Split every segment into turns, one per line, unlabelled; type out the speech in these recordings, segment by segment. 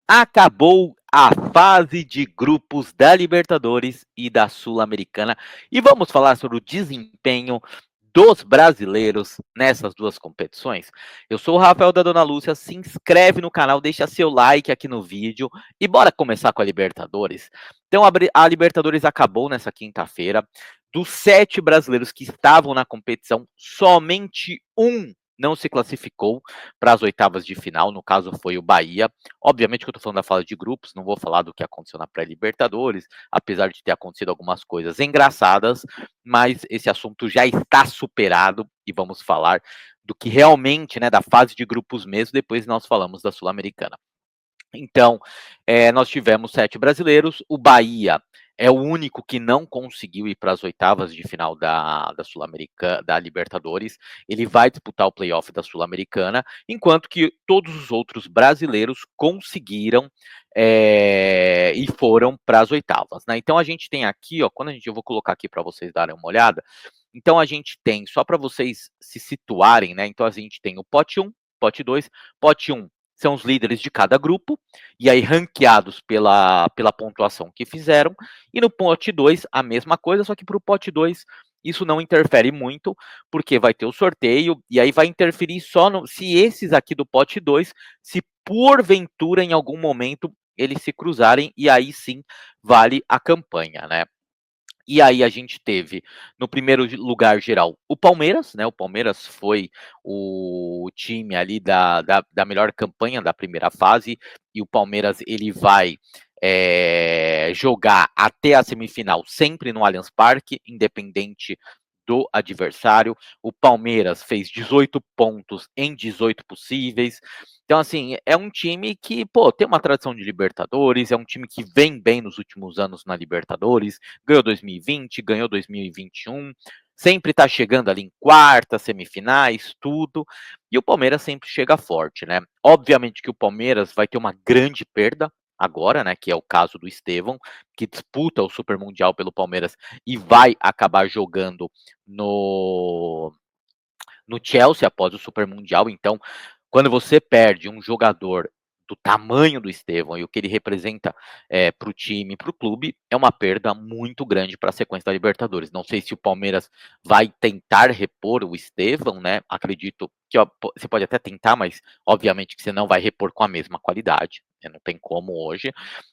Acabou a fase de grupos da Libertadores e da Sul-Americana e vamos falar sobre o desempenho dos brasileiros nessas duas competições. Eu sou o Rafael da Dona Lúcia, se inscreve no canal, deixa seu like aqui no vídeo e bora começar com a Libertadores. Então a Libertadores acabou nessa quinta-feira. Dos 7 brasileiros que estavam na competição, somente um não se classificou para as oitavas de final, no caso foi o Bahia. Obviamente que eu estou falando da fase de grupos, não vou falar do que aconteceu na pré-Libertadores, apesar de ter acontecido algumas coisas engraçadas, mas esse assunto já está superado e vamos falar do que realmente, né, da fase de grupos mesmo, depois nós falamos da Sul-Americana. Então, nós tivemos 7 brasileiros, o Bahia é o único que não conseguiu ir para as oitavas de final da Sul-Americana, da Libertadores. Ele vai disputar o playoff da Sul-Americana, enquanto que todos os outros brasileiros conseguiram e foram para as oitavas, né? Então a gente tem aqui, ó, eu vou colocar aqui para vocês darem uma olhada. Então a gente tem, só para vocês se situarem, né? Então a gente tem o pote 1, pote 2, pote 1 são os líderes de cada grupo, e aí ranqueados pela pontuação que fizeram, e no pote 2 a mesma coisa, só que para o pote 2 isso não interfere muito, porque vai ter o sorteio, e aí vai interferir só se esses aqui do pote 2, se porventura em algum momento eles se cruzarem, e aí sim vale a campanha, né? E aí a gente teve, no primeiro lugar geral, o Palmeiras, né? O Palmeiras foi o time ali da melhor campanha da primeira fase, e o Palmeiras ele vai jogar até a semifinal sempre no Allianz Parque, independente do adversário. O Palmeiras fez 18 pontos em 18 possíveis. Então, assim, é um time que, pô, tem uma tradição de Libertadores, é um time que vem bem nos últimos anos na Libertadores, ganhou 2020, ganhou 2021, sempre tá chegando ali em quartas, semifinais, tudo, e o Palmeiras sempre chega forte, né? Obviamente que o Palmeiras vai ter uma grande perda agora, né, que é o caso do Estevão, que disputa o Super Mundial pelo Palmeiras e vai acabar jogando no no Chelsea após o Super Mundial. Então, quando você perde um jogador do tamanho do Estevão e o que ele representa para o time, para o clube, é uma perda muito grande para a sequência da Libertadores. Não sei se o Palmeiras vai tentar repor o Estevão, né? Acredito que ó, você pode até tentar, mas obviamente que você não vai repor com a mesma qualidade, né? Não tem como hoje.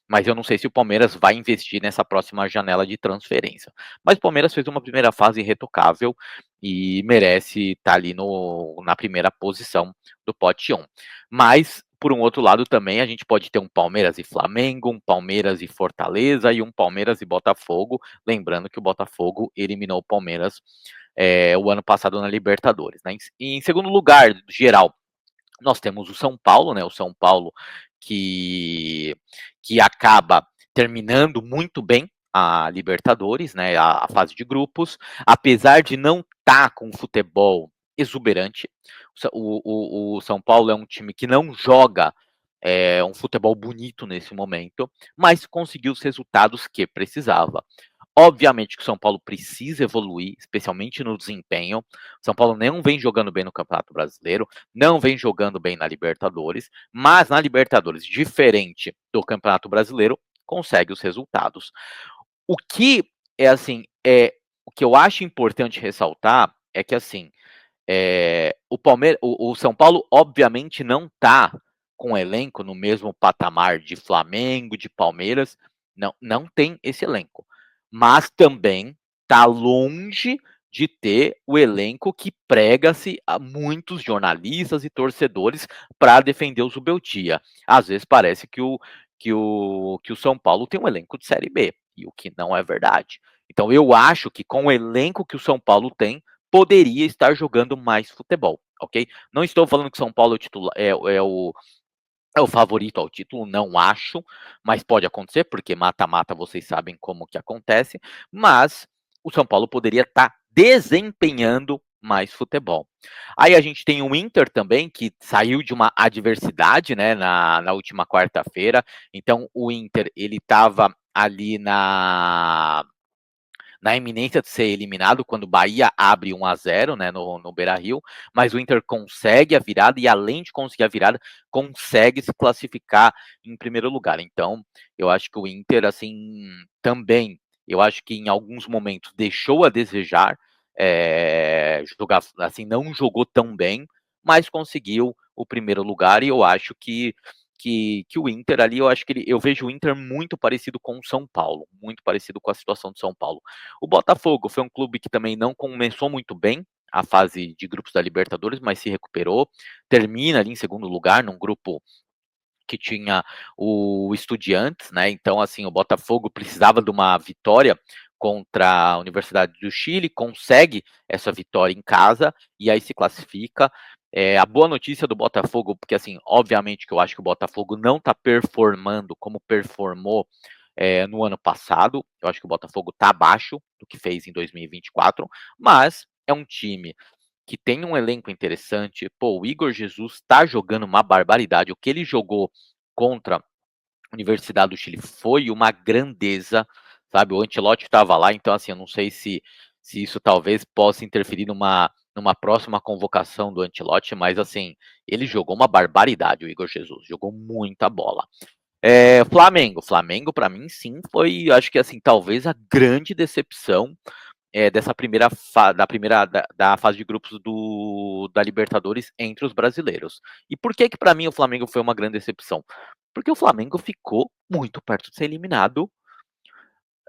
Mas eu não sei se o Palmeiras vai investir nessa próxima janela de transferência. Mas o Palmeiras fez uma primeira fase irretocável e merece estar ali na primeira posição do pote 1. Mas, por um outro lado, também a gente pode ter um Palmeiras e Flamengo, um Palmeiras e Fortaleza e um Palmeiras e Botafogo. Lembrando que o Botafogo eliminou o Palmeiras o ano passado na Libertadores. Né? E em segundo lugar, geral, nós temos o São Paulo, né? O São Paulo que acaba terminando muito bem a Libertadores, né? A fase de grupos, apesar de não estar com futebol exuberante. O São Paulo é um time que não joga um futebol bonito nesse momento, mas conseguiu os resultados que precisava. Obviamente que o São Paulo precisa evoluir, especialmente no desempenho. O São Paulo não vem jogando bem no Campeonato Brasileiro, não vem jogando bem na Libertadores, mas na Libertadores, diferente do Campeonato Brasileiro, consegue os resultados. O que é assim, o que eu acho importante ressaltar é que assim, o São Paulo obviamente não está com o elenco no mesmo patamar de Flamengo, de Palmeiras, não tem esse elenco, mas também está longe de ter o elenco que prega-se a muitos jornalistas e torcedores para defender o Zubeldia. Às vezes parece que o São Paulo tem um elenco de Série B, e o que não é verdade. Então eu acho que com o elenco que o São Paulo tem, poderia estar jogando mais futebol, ok? Não estou falando que São Paulo é o favorito ao título, não acho, mas pode acontecer, porque mata-mata vocês sabem como que acontece, mas o São Paulo poderia estar desempenhando mais futebol. Aí a gente tem o Inter também, que saiu de uma adversidade, né, na última quarta-feira, então o Inter, ele estava ali na iminência de ser eliminado quando o Bahia abre 1-0, né, no Beira-Rio, mas o Inter consegue a virada e, além de conseguir a virada, consegue se classificar em primeiro lugar. Então, eu acho que o Inter, assim, também, eu acho que em alguns momentos deixou a desejar, jogar, assim, não jogou tão bem, mas conseguiu o primeiro lugar, e eu acho que o Inter ali, eu acho que eu vejo o Inter muito parecido com o São Paulo, muito parecido com a situação do São Paulo. O Botafogo foi um clube que também não começou muito bem a fase de grupos da Libertadores, mas se recuperou, termina ali em segundo lugar, num grupo que tinha o Estudiantes, né? Então, assim, o Botafogo precisava de uma vitória contra a Universidade do Chile, consegue essa vitória em casa e aí se classifica. A boa notícia do Botafogo, porque assim, obviamente que eu acho que o Botafogo não está performando como performou no ano passado. Eu acho que o Botafogo está abaixo do que fez em 2024, mas é um time que tem um elenco interessante. Pô, o Igor Jesus está jogando uma barbaridade. O que ele jogou contra a Universidade do Chile foi uma grandeza, sabe? O Ancelotti estava lá, então assim, eu não sei se isso talvez possa interferir numa próxima convocação do Ancelotti, mas assim, ele jogou uma barbaridade, o Igor Jesus, jogou muita bola. Flamengo para mim sim foi, acho que assim, talvez a grande decepção dessa da fase de grupos da Libertadores entre os brasileiros. E por que para mim o Flamengo foi uma grande decepção? Porque o Flamengo ficou muito perto de ser eliminado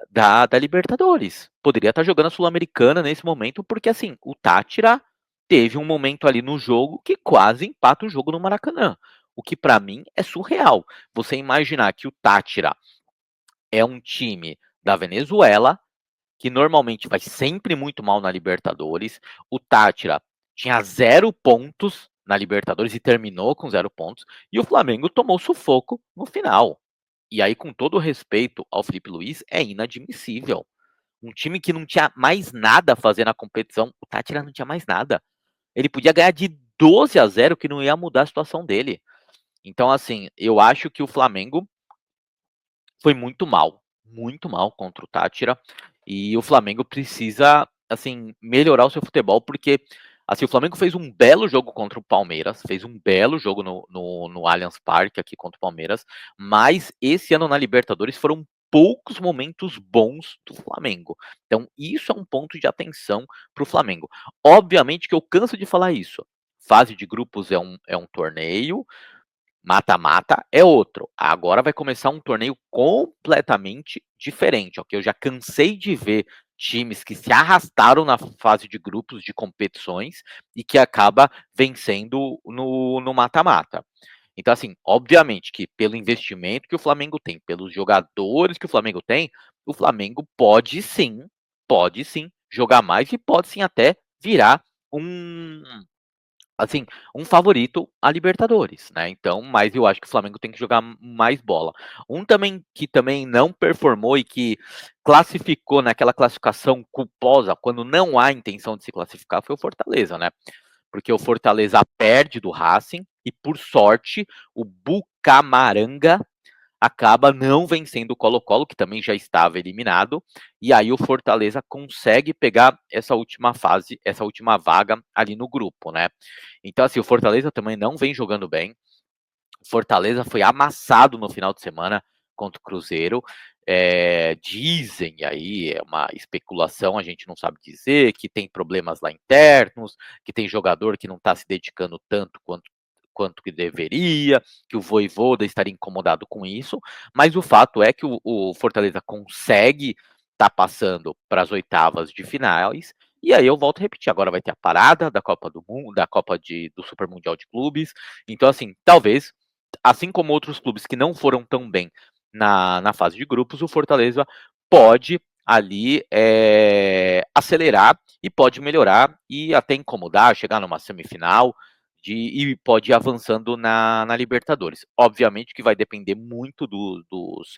da Libertadores. Poderia estar jogando a Sul-Americana nesse momento, porque assim, o Tátira teve um momento ali no jogo que quase empata o jogo no Maracanã. O que para mim é surreal. Você imaginar que o Tátira é um time da Venezuela, que normalmente vai sempre muito mal na Libertadores. O Tátira tinha 0 pontos na Libertadores e terminou com 0 pontos. E o Flamengo tomou sufoco no final. E aí, com todo o respeito ao Felipe Luiz, é inadmissível. Um time que não tinha mais nada a fazer na competição, o Tátira não tinha mais nada. Ele podia ganhar de 12-0, que não ia mudar a situação dele. Então, assim, eu acho que o Flamengo foi muito mal contra o Tátira. E o Flamengo precisa, assim, melhorar o seu futebol, porque assim, o Flamengo fez um belo jogo contra o Palmeiras, fez um belo jogo no Allianz Parque aqui contra o Palmeiras, mas esse ano na Libertadores foram poucos momentos bons do Flamengo. Então, isso é um ponto de atenção para o Flamengo. Obviamente que eu canso de falar isso. Fase de grupos é um torneio, mata-mata é outro. Agora vai começar um torneio completamente diferente, ok? Eu já cansei de ver times que se arrastaram na fase de grupos de competições e que acaba vencendo no mata-mata. Então, assim, obviamente que pelo investimento que o Flamengo tem, pelos jogadores que o Flamengo pode sim jogar mais e pode sim até virar um, assim, um favorito a Libertadores, né? Então, mas eu acho que o Flamengo tem que jogar mais bola. Um também que também não performou e que classificou naquela classificação culposa, quando não há intenção de se classificar, foi o Fortaleza, né? Porque o Fortaleza perde do Racing e, por sorte, o Bucamaranga acaba não vencendo o Colo-Colo, que também já estava eliminado, e aí o Fortaleza consegue pegar essa última fase, essa última vaga ali no grupo, né? Então, assim, o Fortaleza também não vem jogando bem. O Fortaleza foi amassado no final de semana contra o Cruzeiro. Dizem aí, é uma especulação, a gente não sabe dizer, que tem problemas lá internos, que tem jogador que não está se dedicando tanto quanto que deveria, que o Vojvoda estaria incomodado com isso, mas o fato é que o Fortaleza consegue estar passando para as oitavas de finais, e aí eu volto a repetir, agora vai ter a parada da Copa do Mundo, da Copa do Super Mundial de Clubes, então assim, talvez, assim como outros clubes que não foram tão bem na fase de grupos, o Fortaleza pode ali acelerar e pode melhorar e até incomodar, chegar numa semifinal, e pode ir avançando na Libertadores. Obviamente que vai depender muito dos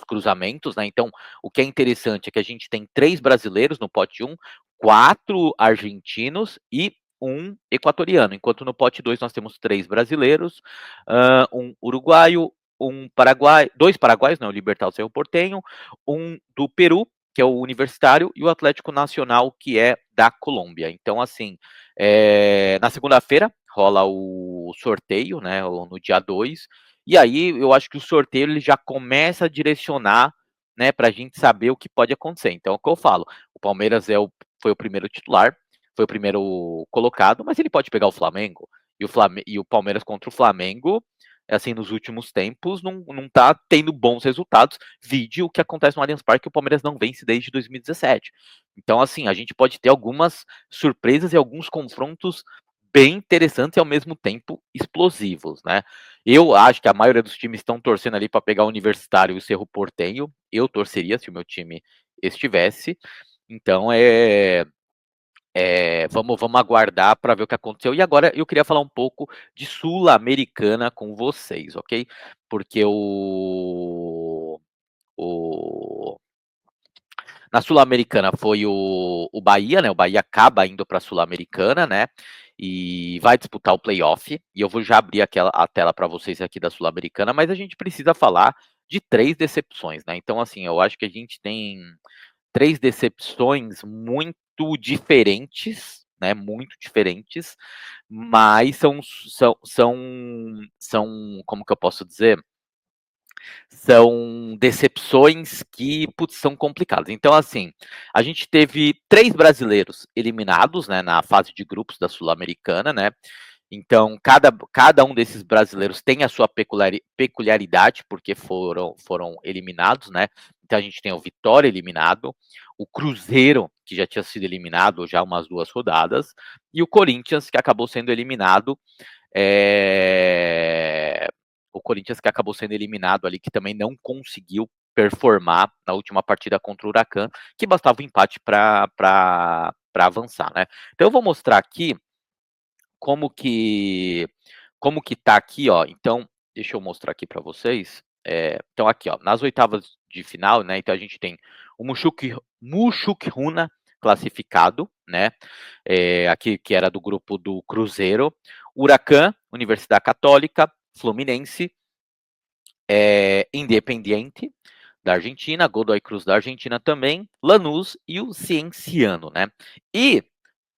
cruzamentos, né? Então, o que é interessante é que a gente tem 3 brasileiros no pote 1, 4 argentinos e um equatoriano, enquanto no pote 2 nós temos 3 brasileiros, um uruguaio, um paraguai, 2 paraguaios, né, o Libertad Cerro Porteño, um do Peru que é o Universitário, e o Atlético Nacional, que é da Colômbia. Então, assim, na segunda-feira rola o sorteio, né, no dia 2, e aí eu acho que o sorteio ele já começa a direcionar, né, para a gente saber o que pode acontecer. Então, é o que eu falo, o Palmeiras foi o primeiro titular, foi o primeiro colocado, mas ele pode pegar o Flamengo, e o Palmeiras contra o Flamengo, assim, nos últimos tempos, não tá tendo bons resultados. Vide o que acontece no Allianz Parque, que o Palmeiras não vence desde 2017. Então, assim, a gente pode ter algumas surpresas e alguns confrontos bem interessantes e ao mesmo tempo explosivos, né? Eu acho que a maioria dos times estão torcendo ali para pegar o Universitário e o Cerro Porteño. Eu torceria se o meu time estivesse. Então, vamos aguardar para ver o que aconteceu. E agora eu queria falar um pouco de Sul-Americana com vocês, ok? Porque o na Sul-Americana foi o Bahia, né? O Bahia acaba indo para a Sul-Americana, né? E vai disputar o playoff. E eu vou já abrir a tela para vocês aqui da Sul-Americana, mas a gente precisa falar de 3 decepções, né? Então, assim, eu acho que a gente tem 3 decepções muito diferentes, né? Muito diferentes, mas são, como que eu posso dizer? São decepções que, putz, são complicadas. Então, assim, a gente teve 3 brasileiros eliminados, né, na fase de grupos da Sul-Americana, né? Então, cada um desses brasileiros tem a sua peculiaridade, porque foram eliminados, né? Então, a gente tem o Vitória eliminado, o Cruzeiro, que já tinha sido eliminado já umas 2 rodadas, e o Corinthians, que acabou sendo eliminado o Corinthians que acabou sendo eliminado ali, que também não conseguiu performar na última partida contra o Huracan, que bastava o empate para avançar, né? Então eu vou mostrar aqui como que tá aqui, ó. Então, deixa eu mostrar aqui para vocês. Então aqui, ó, nas oitavas de final, né? Então a gente tem o Mushuk Runa classificado, né? Aqui que era do grupo do Cruzeiro, Huracan, Universidade Católica, Fluminense, Independiente da Argentina, Godoy Cruz da Argentina também, Lanús e o Cienciano, né? E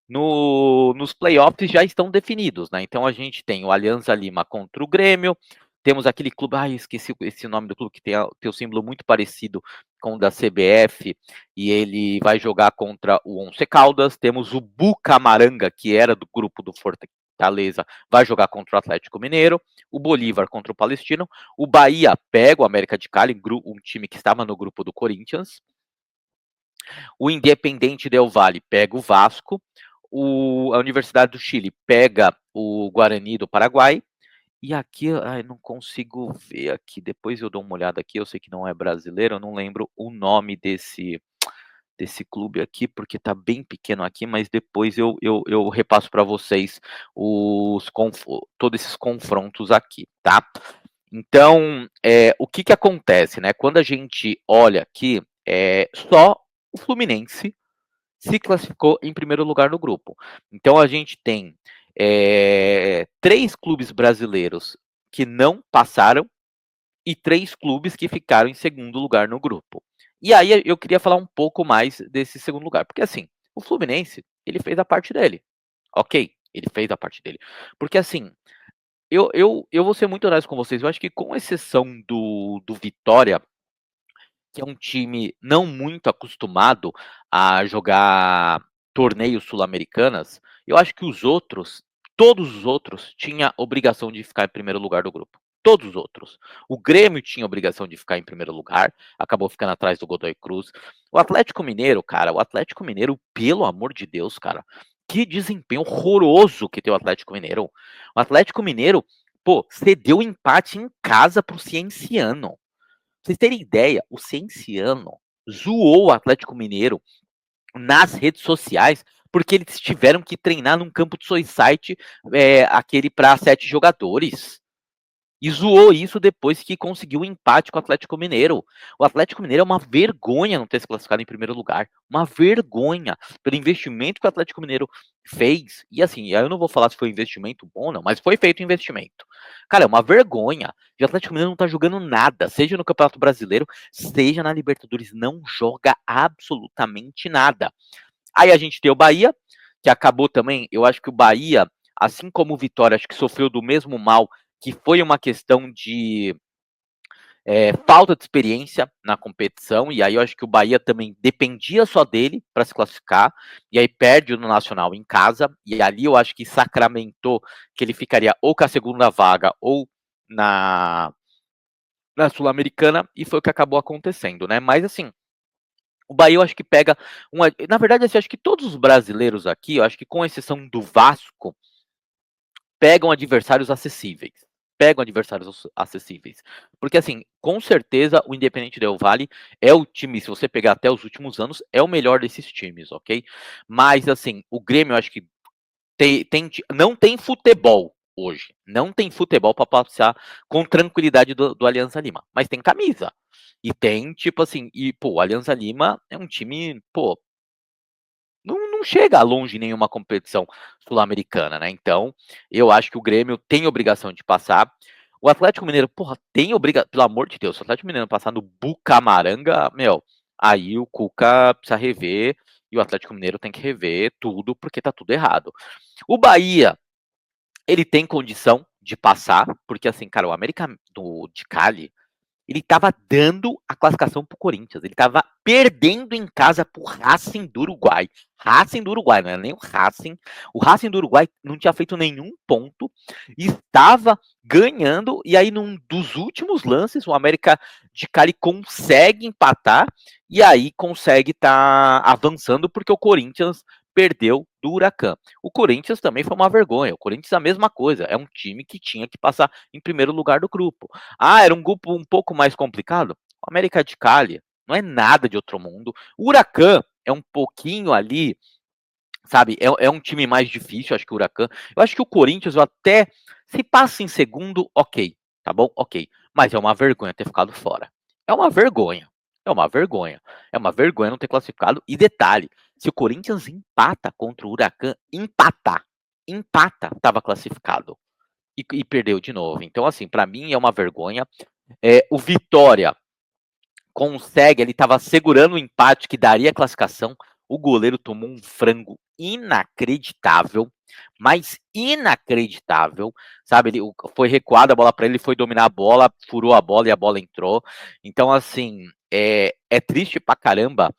nos playoffs já estão definidos, né? Então a gente tem o Alianza Lima contra o Grêmio, temos aquele clube, esqueci esse nome do clube que tem o símbolo muito parecido com o da CBF, e ele vai jogar contra o Once Caldas, temos o Bucamaranga, que era do grupo do Fortaleza, vai jogar contra o Atlético Mineiro, o Bolívar contra o Palestino, o Bahia pega o América de Cali, um time que estava no grupo do Corinthians, o Independente Del Valle pega o Vasco, a Universidade do Chile pega o Guarani do Paraguai, e aqui, não consigo ver aqui, depois eu dou uma olhada aqui, eu sei que não é brasileiro, eu não lembro o nome desse clube aqui, porque tá bem pequeno aqui, mas depois eu repasso para vocês todos esses confrontos aqui, tá? Então, o que que acontece, né? Quando a gente olha aqui, só o Fluminense se classificou em primeiro lugar no grupo. Então a gente tem 3 clubes brasileiros que não passaram e 3 clubes que ficaram em segundo lugar no grupo. E aí eu queria falar um pouco mais desse segundo lugar, porque assim, o Fluminense, ele fez a parte dele, ok? Ele fez a parte dele. Porque assim, eu vou ser muito honesto com vocês, eu acho que com exceção do Vitória, que é um time não muito acostumado a jogar torneios sul-americanas, eu acho que todos os outros, tinham obrigação de ficar em primeiro lugar do grupo. Todos os outros. O Grêmio tinha obrigação de ficar em primeiro lugar, acabou ficando atrás do Godoy Cruz. O Atlético Mineiro, cara, pelo amor de Deus, cara, que desempenho horroroso que tem o Atlético Mineiro. O Atlético Mineiro, pô, cedeu empate em casa pro Cienciano. Pra vocês terem ideia, o Cienciano zoou o Atlético Mineiro nas redes sociais porque eles tiveram que treinar num campo de society aquele para 7 jogadores. E zoou isso depois que conseguiu o empate com o Atlético Mineiro. O Atlético Mineiro é uma vergonha não ter se classificado em primeiro lugar. Uma vergonha pelo investimento que o Atlético Mineiro fez. E assim, eu não vou falar se foi investimento bom ou não, mas foi feito investimento. Cara, é uma vergonha. E o Atlético Mineiro não tá jogando nada, seja no Campeonato Brasileiro, seja na Libertadores, não joga absolutamente nada. Aí a gente tem o Bahia, que acabou também, eu acho que o Bahia, assim como o Vitória, acho que sofreu do mesmo mal, que foi uma questão de falta de experiência na competição, e aí eu acho que o Bahia também dependia só dele para se classificar, e aí perde no Nacional em casa, e ali eu acho que sacramentou que ele ficaria ou com a segunda vaga ou na, na Sul-Americana, e foi o que acabou acontecendo, né? Mas assim, o Bahia eu acho que pega uma. Na verdade, assim, eu acho que todos os brasileiros aqui, eu acho que com exceção do Vasco, pegam adversários acessíveis. Pegam adversários acessíveis. Porque, assim, com certeza o Independente Del Valle é o time, se você pegar até os últimos anos, é o melhor desses times, ok? Mas, assim, o Grêmio, eu acho que não tem futebol hoje. Não tem futebol para passear com tranquilidade do Alianza Lima. Mas tem camisa. E tem, tipo assim, e, pô, o Alianza Lima é um time, pô, não chega longe em nenhuma competição sul-americana, né? Então, eu acho que o Grêmio tem obrigação de passar. O Atlético Mineiro, porra, tem obrigação, pelo amor de Deus, se o Atlético Mineiro passar no Bucamaranga, meu, aí o Cuca precisa rever e o Atlético Mineiro tem que rever tudo porque tá tudo errado. O Bahia, ele tem condição de passar, porque assim, cara, o América de Cali, ele estava dando a classificação para o Corinthians. Ele estava perdendo em casa para o Racing do Uruguai. Racing do Uruguai, não era nem o Racing. O Racing do Uruguai não tinha feito nenhum ponto. Estava ganhando. E aí, num dos últimos lances, o América de Cali consegue empatar. E aí consegue estar avançando, porque o Corinthians perdeu do Huracan. O Corinthians também foi uma vergonha. O Corinthians é a mesma coisa. É um time que tinha que passar em primeiro lugar do grupo. Ah, era um grupo um pouco mais complicado? O América de Cali não é nada de outro mundo. O Huracan é um pouquinho ali, sabe? É um time mais difícil, acho que o Huracan. Eu acho que o Corinthians, eu até. Se passa em segundo, ok. Tá bom? Ok. Mas é uma vergonha ter ficado fora. É uma vergonha. É uma vergonha. É uma vergonha não ter classificado. E detalhe: se o Corinthians empata contra o Huracan, empata, estava classificado. E perdeu de novo. Então, assim, para mim é uma vergonha. O Vitória consegue, ele estava segurando o empate que daria a classificação. O goleiro tomou um frango inacreditável, mas inacreditável, sabe? Ele foi recuado a bola para ele, foi dominar a bola, furou a bola e a bola entrou. Então, assim, é triste pra caramba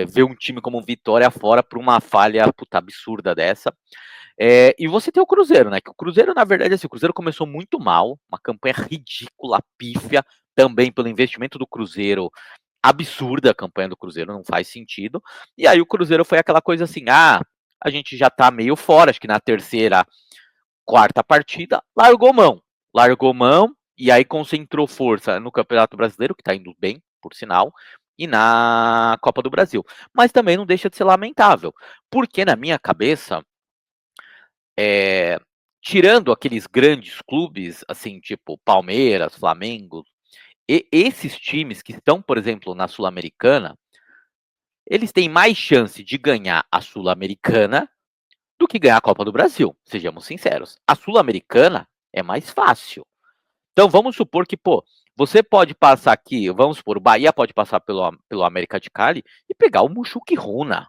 ver um time como o Vitória fora por uma falha puta, absurda dessa. E você tem o Cruzeiro, né? Que o Cruzeiro, na verdade, assim, o Cruzeiro começou muito mal, uma campanha ridícula, pífia, também pelo investimento do Cruzeiro, absurda a campanha do Cruzeiro, não faz sentido. E aí o Cruzeiro foi aquela coisa assim, a gente já tá meio fora, acho que na terceira, quarta partida, largou mão, e aí concentrou força no Campeonato Brasileiro, que tá indo bem, por sinal, e na Copa do Brasil. Mas também não deixa de ser lamentável, porque na minha cabeça, é, tirando aqueles grandes clubes, assim, tipo Palmeiras, Flamengo, esses times que estão, por exemplo, na Sul-Americana, eles têm mais chance de ganhar a Sul-Americana do que ganhar a Copa do Brasil, sejamos sinceros. A Sul-Americana é mais fácil. Então vamos supor que, pô, você pode passar aqui, vamos supor, o Bahia pode passar pelo América de Cali e pegar o Mushuki Runa,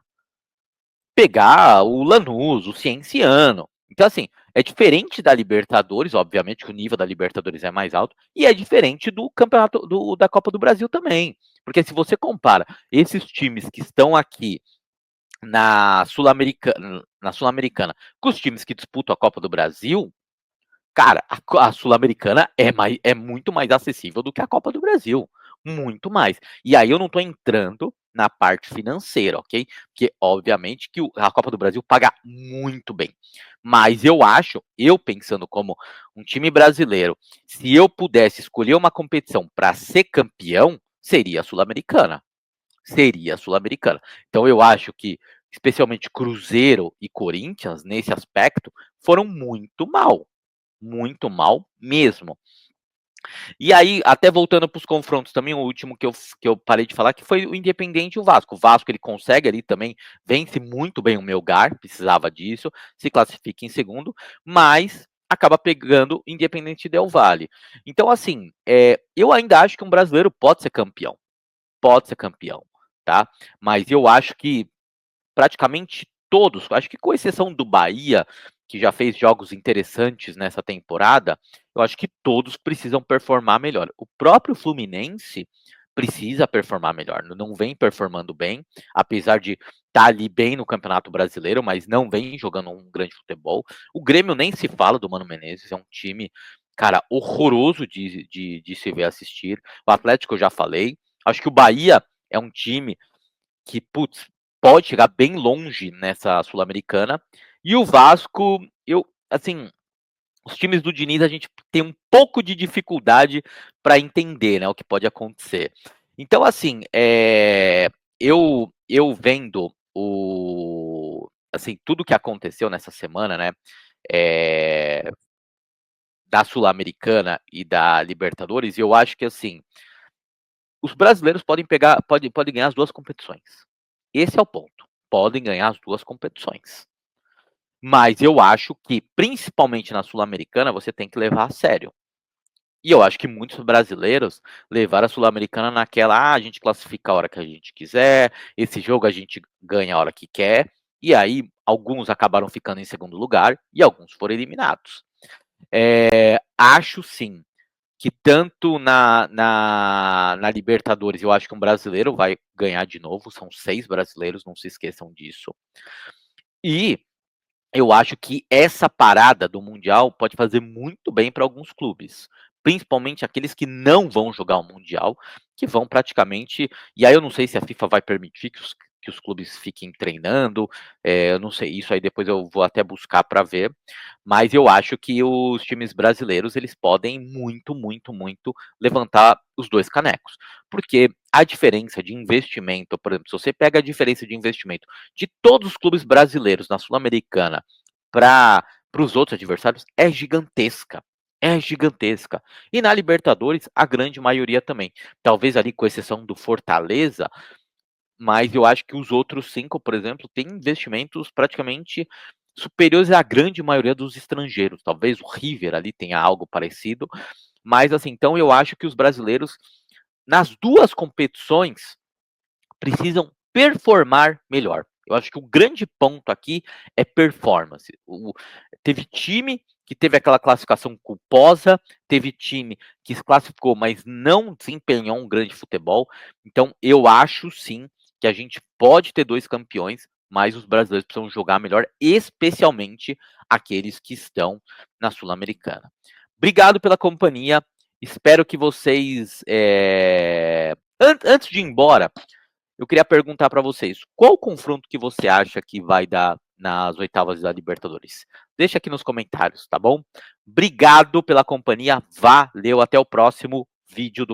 pegar o Lanús, o Cienciano. Então, assim, é diferente da Libertadores, obviamente que o nível da Libertadores é mais alto, e é diferente do campeonato da Copa do Brasil também. Porque se você compara esses times que estão aqui na Sul-Americana com os times que disputam a Copa do Brasil, cara, a Sul-Americana é muito mais acessível do que a Copa do Brasil. Muito mais. E aí eu não tô entrando na parte financeira, ok? Porque, obviamente, que a Copa do Brasil paga muito bem. Mas eu pensando como um time brasileiro, se eu pudesse escolher uma competição para ser campeão, seria a Sul-Americana. Seria a Sul-Americana. Então eu acho que, especialmente Cruzeiro e Corinthians, nesse aspecto, foram muito mal mesmo. E aí, até voltando para os confrontos também, o último que eu parei de falar, que foi o Independiente e o Vasco. O Vasco, ele consegue ali também, vence muito bem o Melgar, precisava disso, se classifica em segundo, mas acaba pegando o Independente Del Valle. Então, assim, eu ainda acho que um brasileiro pode ser campeão, tá? Mas eu acho que praticamente todos, acho que com exceção do Bahia, que já fez jogos interessantes nessa temporada, eu acho que todos precisam performar melhor. O próprio Fluminense precisa performar melhor, não vem performando bem, apesar de estar ali bem no Campeonato Brasileiro, mas não vem jogando um grande futebol. O Grêmio nem se fala do Mano Menezes, é um time, cara, horroroso de se ver assistir. O Atlético eu já falei. Acho que o Bahia é um time que, putz, pode chegar bem longe nessa Sul-Americana. E o Vasco, assim, os times do Diniz a gente tem um pouco de dificuldade para entender, né, o que pode acontecer. Então, assim, eu vendo assim, tudo que aconteceu nessa semana, né, é, da Sul-Americana e da Libertadores, eu acho que, assim, os brasileiros podem ganhar as duas competições. Esse é o ponto. Podem ganhar as duas competições. Mas eu acho que, principalmente na Sul-Americana, você tem que levar a sério. E eu acho que muitos brasileiros levaram a Sul-Americana naquela, a gente classifica a hora que a gente quiser, esse jogo a gente ganha a hora que quer, e aí alguns acabaram ficando em segundo lugar e alguns foram eliminados. Acho sim que tanto na Libertadores eu acho que um brasileiro vai ganhar de novo, são 6 brasileiros, não se esqueçam disso. E eu acho que essa parada do Mundial pode fazer muito bem para alguns clubes, principalmente aqueles que não vão jogar o Mundial, que vão praticamente. E aí eu não sei se a FIFA vai permitir que os clubes fiquem treinando, eu não sei, isso aí depois eu vou até buscar para ver, mas eu acho que os times brasileiros eles podem muito, muito, muito levantar os dois canecos, porque a diferença de investimento, por exemplo, se você pega a diferença de investimento de todos os clubes brasileiros na Sul-Americana para os outros adversários é gigantesca. É gigantesca. E na Libertadores, a grande maioria também. Talvez ali com exceção do Fortaleza, mas eu acho que os outros 5, por exemplo, têm investimentos praticamente superiores à grande maioria dos estrangeiros. Talvez o River ali tenha algo parecido. Mas assim, então eu acho que os brasileiros, nas duas competições, precisam performar melhor. Eu acho que o grande ponto aqui é performance. Teve time que teve aquela classificação culposa, teve time que se classificou, mas não desempenhou um grande futebol. Então, eu acho sim que a gente pode ter dois campeões, mas os brasileiros precisam jogar melhor, especialmente aqueles que estão na Sul-Americana. Obrigado pela companhia. Espero que vocês. Antes de ir embora, eu queria perguntar para vocês, qual confronto que você acha que vai dar nas oitavas da Libertadores? Deixa aqui nos comentários, tá bom? Obrigado pela companhia, valeu, até o próximo vídeo do